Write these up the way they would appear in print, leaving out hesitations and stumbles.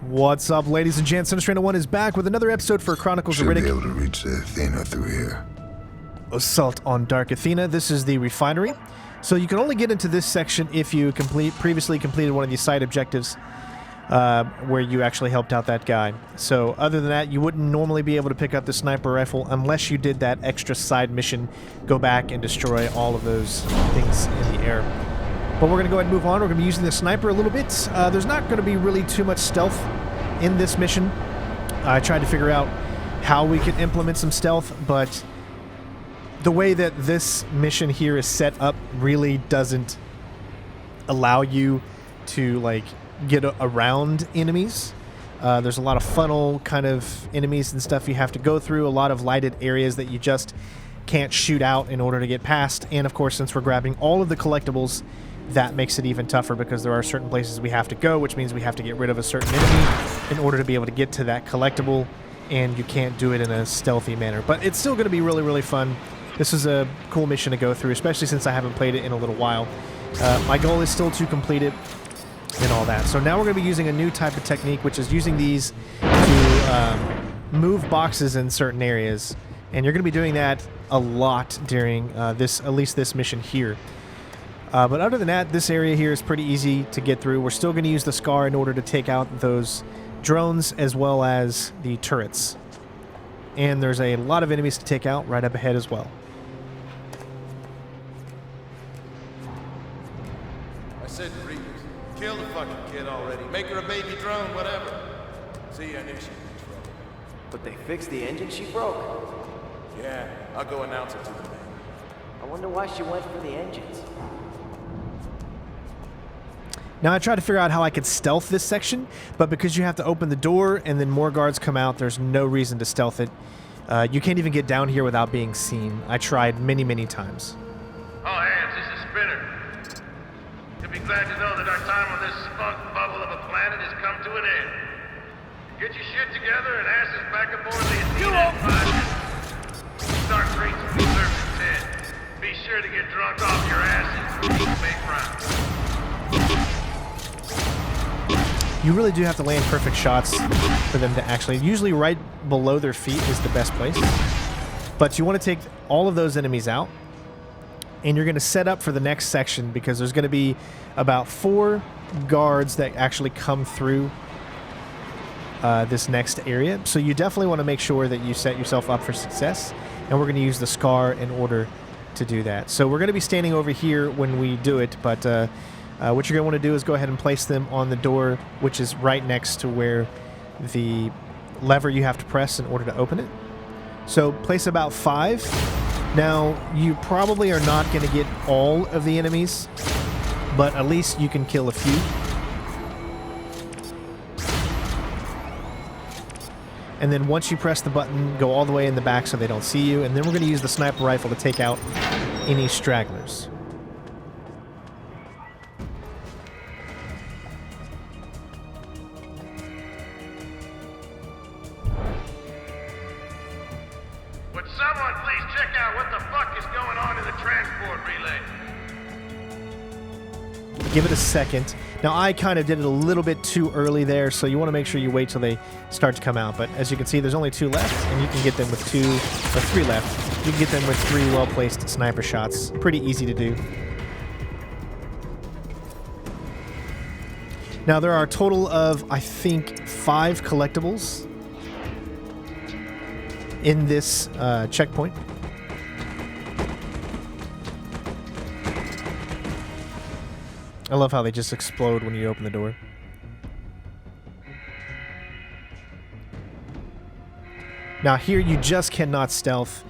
What's up, ladies and gents? Sinistr 1 is back with another episode for Chronicles of Riddick. Should be able to reach the Athena through here. Assault on Dark Athena. This is the Refinery. So you can only get into this section if you previously completed one of these side objectives where you actually helped out that guy. So other than that, you wouldn't normally be able to pick up the sniper rifle unless you did that extra side mission, go back and destroy all of those things in the air. But we're going to go ahead and move on. We're going to be using the sniper a little bit. There's not going to be really too much stealth in this mission. I tried to figure out how we could implement some stealth, but the way that this mission here is set up really doesn't allow you to, like, get around enemies. There's a lot of funnel kind of enemies and stuff you have to go through, a lot of lighted areas that you just can't shoot out in order to get past, and of course, since we're grabbing all of the collectibles, that makes it even tougher because there are certain places we have to go, which means we have to get rid of a certain enemy in order to be able to get to that collectible, and you can't do it in a stealthy manner. But it's still going to be really, really fun. This is a cool mission to go through, especially since I haven't played it in a little while. My goal is still to complete it and all that. So now we're going to be using a new type of technique, which is using these to move boxes in certain areas. And you're going to be doing that a lot during at least this mission here. But other than that, this area here is pretty easy to get through. We're still going to use the SCAR in order to take out those drones as well as the turrets. And there's a lot of enemies to take out right up ahead as well. I said to Reapers, kill the fucking kid already. Make her a baby drone, whatever. See, I knew she'd be trouble. But they fixed the engine she broke. Yeah, I'll go announce it to the man. I wonder why she went for the engines. Now, I tried to figure out how I could stealth this section, but because you have to open the door and then more guards come out, there's no reason to stealth it. You can't even get down here without being seen. I tried many, many times. Oh, Hans, this is Spinner. You'll be glad to know that our time on this spunk bubble of a planet has come to an end. Get your shit together and asses back aboard the Athena in 5 minutes. Start rates will be served at 10. Be sure to get drunk off your asses. Make rounds. You really do have to land perfect shots for them to actually... Usually right below their feet is the best place. But you want to take all of those enemies out. And you're going to set up for the next section because there's going to be about 4 guards that actually come through this next area. So you definitely want to make sure that you set yourself up for success. And we're going to use the SCAR in order to do that. So we're going to be standing over here when we do it, but... what you're going to want to do is go ahead and place them on the door, which is right next to where the lever you have to press in order to open it. So place about 5. Now, you probably are not going to get all of the enemies, but at least you can kill a few. And then once you press the button, go all the way in the back so they don't see you, and then we're going to use the sniper rifle to take out any stragglers. Would someone please check out what the fuck is going on in the transport relay? Give it a second. Now, I kind of did it a little bit too early there, so you want to make sure you wait till they start to come out. But as you can see, there's only 2 left, and you can get them with 2, or 3 left. You can get them with 3 well-placed sniper shots. Pretty easy to do. Now, there are a total of, I think, 5 collectibles in this checkpoint. I love how they just explode when you open the door. Now here you just cannot stealth.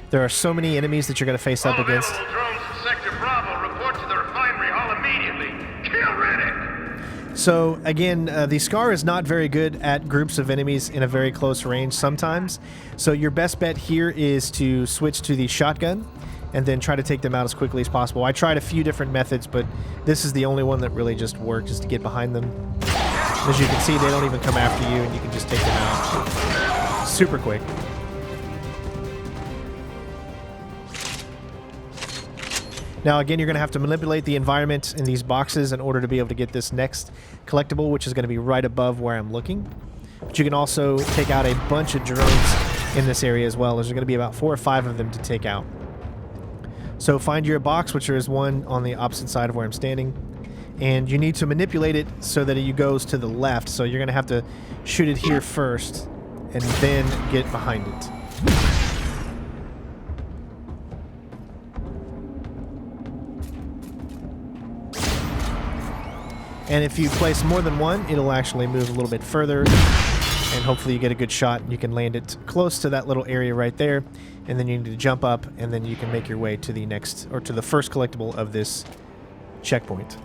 There are so many enemies that you're going to face up against. All available drones in Sector Bravo report to the refinery hall immediately. Kill Riddick! So again, the SCAR is not very good at groups of enemies in a very close range sometimes. So your best bet here is to switch to the shotgun and then try to take them out as quickly as possible. I tried a few different methods, but this is the only one that really just worked, is to get behind them. As you can see, they don't even come after you, and you can just take them out super quick. Now, again, you're going to have to manipulate the environment in these boxes in order to be able to get this next collectible, which is going to be right above where I'm looking. But you can also take out a bunch of drones in this area as well. There's going to be about 4 or 5 of them to take out. So find your box, which there is one on the opposite side of where I'm standing. And you need to manipulate it so that it goes to the left. So you're going to have to shoot it here first and then get behind it. And if you place more than one, it'll actually move a little bit further. And hopefully you get a good shot. You can land it close to that little area right there. And then you need to jump up, and then you can make your way to the next, or to the first collectible of this checkpoint.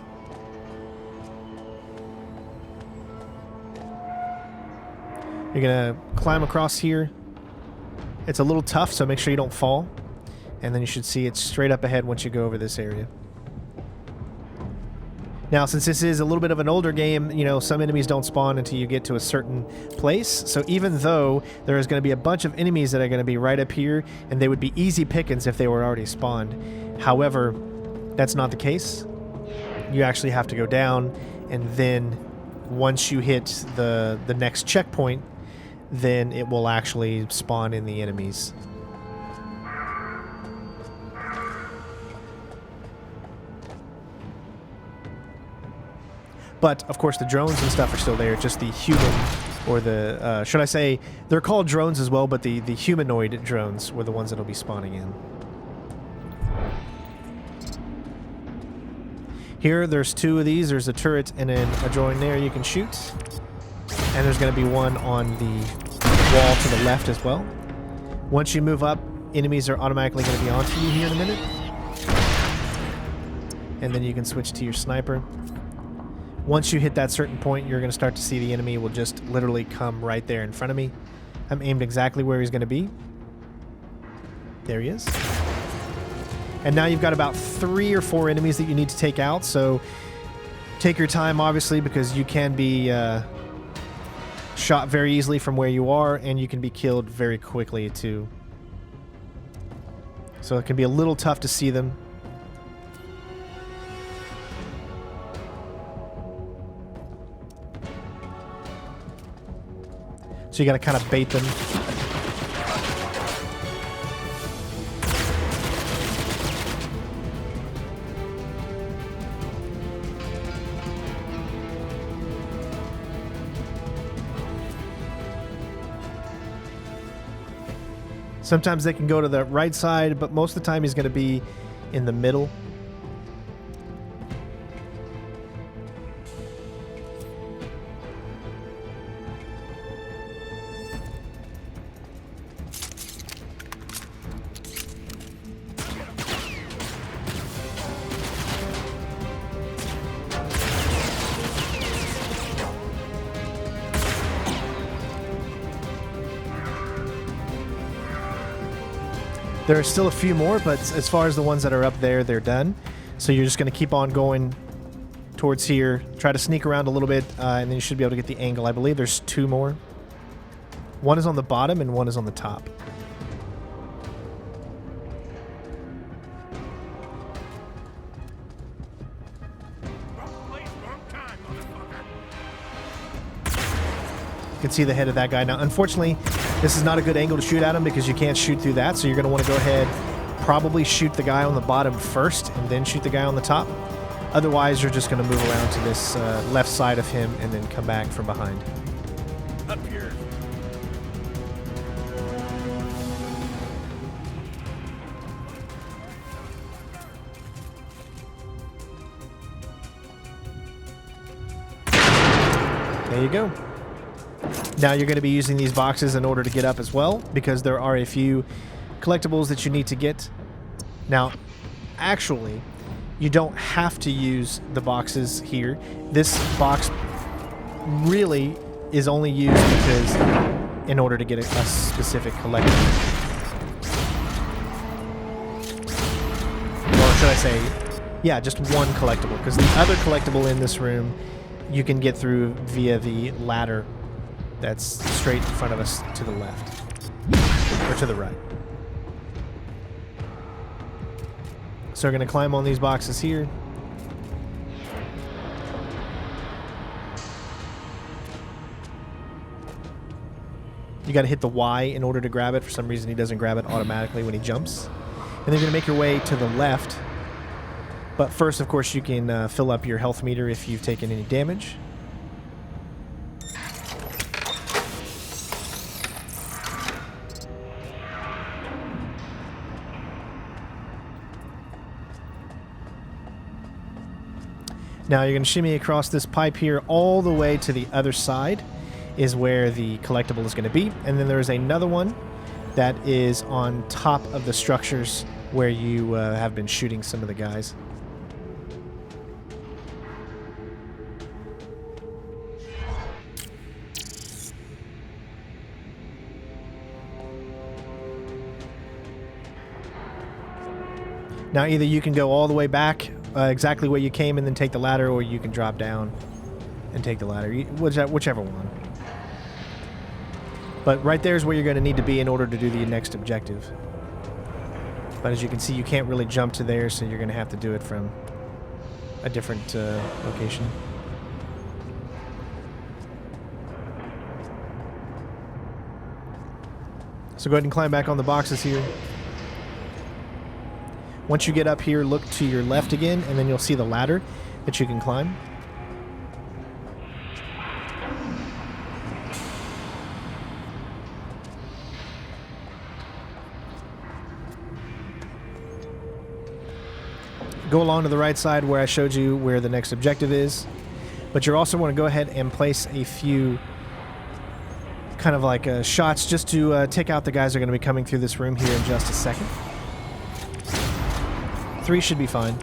You're going to climb across here. It's a little tough, so make sure you don't fall. And then you should see it straight up ahead once you go over this area. Now, since this is a little bit of an older game, you know, some enemies don't spawn until you get to a certain place. So even though there is going to be a bunch of enemies that are going to be right up here, and they would be easy pickings if they were already spawned. However, that's not the case. You actually have to go down, and then once you hit the next checkpoint, then it will actually spawn in the enemies. But, of course, the drones and stuff are still there. Just the human, or the, should I say, they're called drones as well, but the humanoid drones were the ones that'll be spawning in. Here, there's 2 of these. There's a turret and then a drone there you can shoot. And there's going to be one on the wall to the left as well. Once you move up, enemies are automatically going to be onto you here in a minute. And then you can switch to your sniper. Once you hit that certain point, you're going to start to see the enemy will just literally come right there in front of me. I'm aimed exactly where he's going to be. There he is. And now you've got about 3 or 4 enemies that you need to take out, so take your time, obviously, because you can be shot very easily from where you are, and you can be killed very quickly, too. So it can be a little tough to see them. So you got to kind of bait them. Sometimes they can go to the right side, but most of the time he's going to be in the middle. There are still a few more, but as far as the ones that are up there, they're done. So you're just going to keep on going towards here. Try to sneak around a little bit, and then you should be able to get the angle. I believe there's 2 more. One is on the bottom, and one is on the top. You can see the head of that guy. Now, unfortunately, this is not a good angle to shoot at him because you can't shoot through that, so you're going to want to go ahead, probably shoot the guy on the bottom first, and then shoot the guy on the top. Otherwise, you're just going to move around to this left side of him and then come back from behind. Up here. There you go. Now you're going to be using these boxes in order to get up as well, because there are a few collectibles that you need to get. Now, actually, you don't have to use the boxes here. This box really is only used because in order to get a specific collectible. Or should I say, yeah, just one collectible, because the other collectible in this room you can get through via the ladder that's straight in front of us to the left, or to the right. So we're going to climb on these boxes here. You got to hit the Y in order to grab it. For some reason, he doesn't grab it automatically when he jumps. And then you're going to make your way to the left. But first, of course, you can fill up your health meter if you've taken any damage. Now you're going to shimmy across this pipe here all the way to the other side is where the collectible is going to be. And then there's another one that is on top of the structures where you have been shooting some of the guys. Now either you can go all the way back exactly where you came and then take the ladder, or you can drop down and take the ladder, whichever one. But right there is where you're going to need to be in order to do the next objective. But as you can see, you can't really jump to there, so you're going to have to do it from a different location. So go ahead and climb back on the boxes here. Once you get up here, look to your left again, and then you'll see the ladder that you can climb. Go along to the right side where I showed you where the next objective is. But you also want to go ahead and place a few kind of like shots just to take out the guys that are going to be coming through this room here in just a second. 3 should be fine.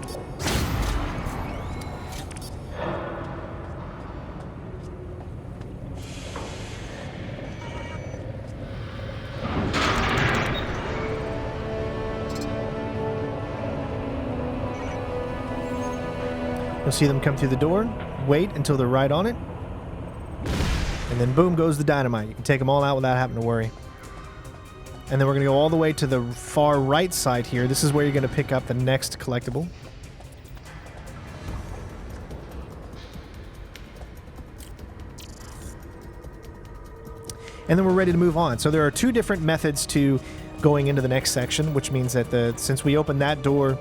You'll see them come through the door, wait until they're right on it, and then boom goes the dynamite. You can take them all out without having to worry. And then we're going to go all the way to the far right side here. This is where you're going to pick up the next collectible. And then we're ready to move on. So there are 2 different methods to going into the next section, which means that since we opened that door,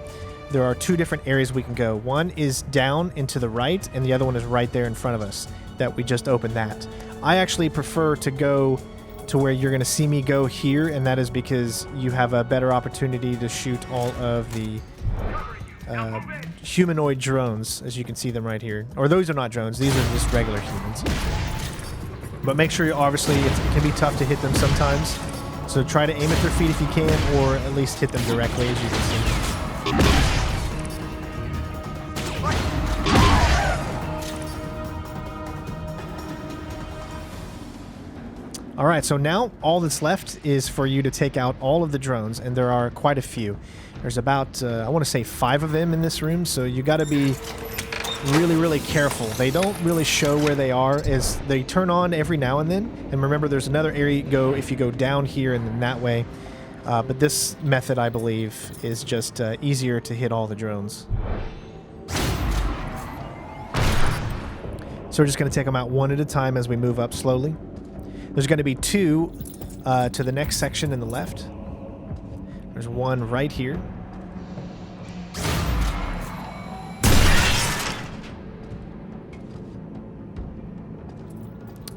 there are 2 different areas we can go. One is down and to the right, and the other one is right there in front of us that we just opened that. I actually prefer to go to where you're going to see me go here, and that is because you have a better opportunity to shoot all of the humanoid drones, as you can see them right here. Or those are not drones, these are just regular humans. But make sure obviously it can be tough to hit them sometimes, so try to aim at their feet if you can, or at least hit them directly, as you can see. Alright, so now all that's left is for you to take out all of the drones, and there are quite a few. There's about, I want to say 5 of them in this room, so you got to be really, really careful. They don't really show where they are, as they turn on every now and then. And remember, there's another area you go if you go down here and then that way. But this method, I believe, is just easier to hit all the drones. So we're just going to take them out one at a time as we move up slowly. There's going to be 2 to the next section in the left. There's one right here.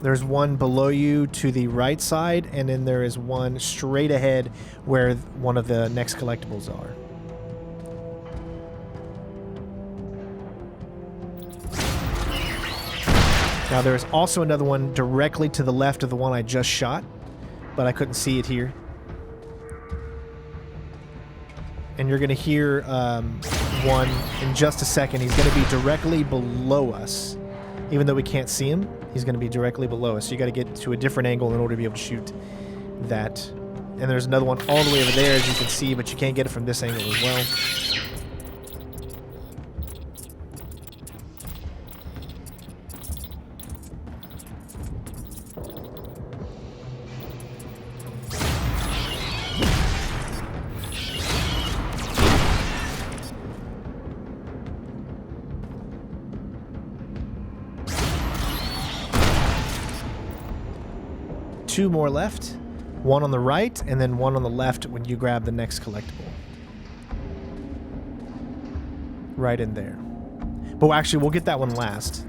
There's one below you to the right side, and then there is one straight ahead where one of the next collectibles are. Now there's also another one directly to the left of the one I just shot, but I couldn't see it here. And you're going to hear one in just a second. He's going to be directly below us. Even though we can't see him, he's going to be directly below us. So you got to get to a different angle in order to be able to shoot that. And there's another one all the way over there, as you can see, but you can't get it from this angle as well. 2 more left. One on the right, and then one on the left when you grab the next collectible. Right in there. But actually, we'll get that one last.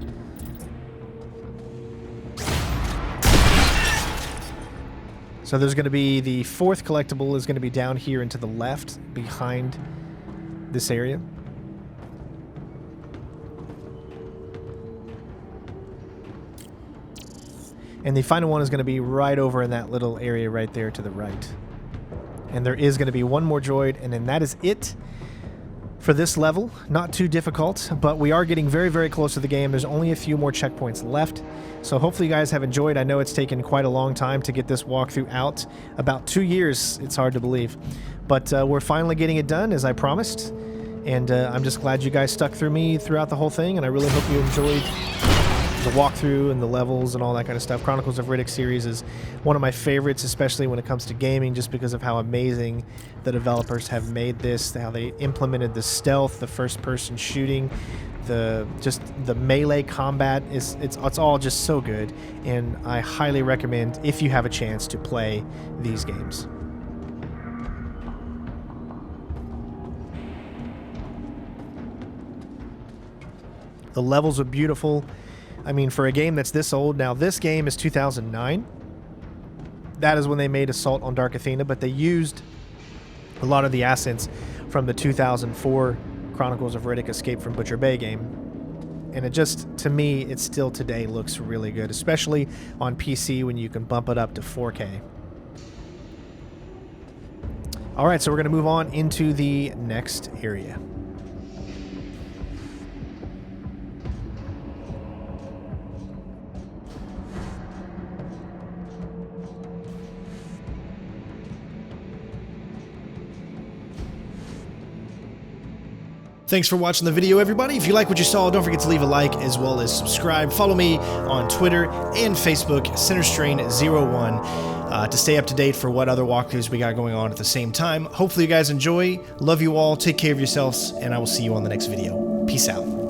So there's going to be the 4th collectible is going to be down here and to the left behind this area. And the final one is going to be right over in that little area right there to the right. And there is going to be one more droid, and then that is it for this level. Not too difficult, but we are getting very, very close to the game. There's only a few more checkpoints left. So hopefully you guys have enjoyed. I know it's taken quite a long time to get this walkthrough out. About 2 years, it's hard to believe. But we're finally getting it done, as I promised. And I'm just glad you guys stuck through me throughout the whole thing, and I really hope you enjoyed the walkthrough and the levels and all that kind of stuff. Chronicles of Riddick series is one of my favorites, especially when it comes to gaming, just because of how amazing the developers have made this, how they implemented the stealth, the first-person shooting, the melee combat. It's all just so good, and I highly recommend, if you have a chance, to play these games. The levels are beautiful. I mean, for a game that's this old, now this game is 2009. That is when they made Assault on Dark Athena, but they used a lot of the assets from the 2004 Chronicles of Riddick Escape from Butcher Bay game. And it just, to me, it still today looks really good, especially on PC when you can bump it up to 4K. All right, so we're going to move on into the next area. Thanks for watching the video, everybody. If you like what you saw, don't forget to leave a like as well as subscribe. Follow me on Twitter and Facebook, CenterStrain01, to stay up to date for what other walkthroughs we got going on at the same time. Hopefully you guys enjoy. Love you all. Take care of yourselves, and I will see you on the next video. Peace out.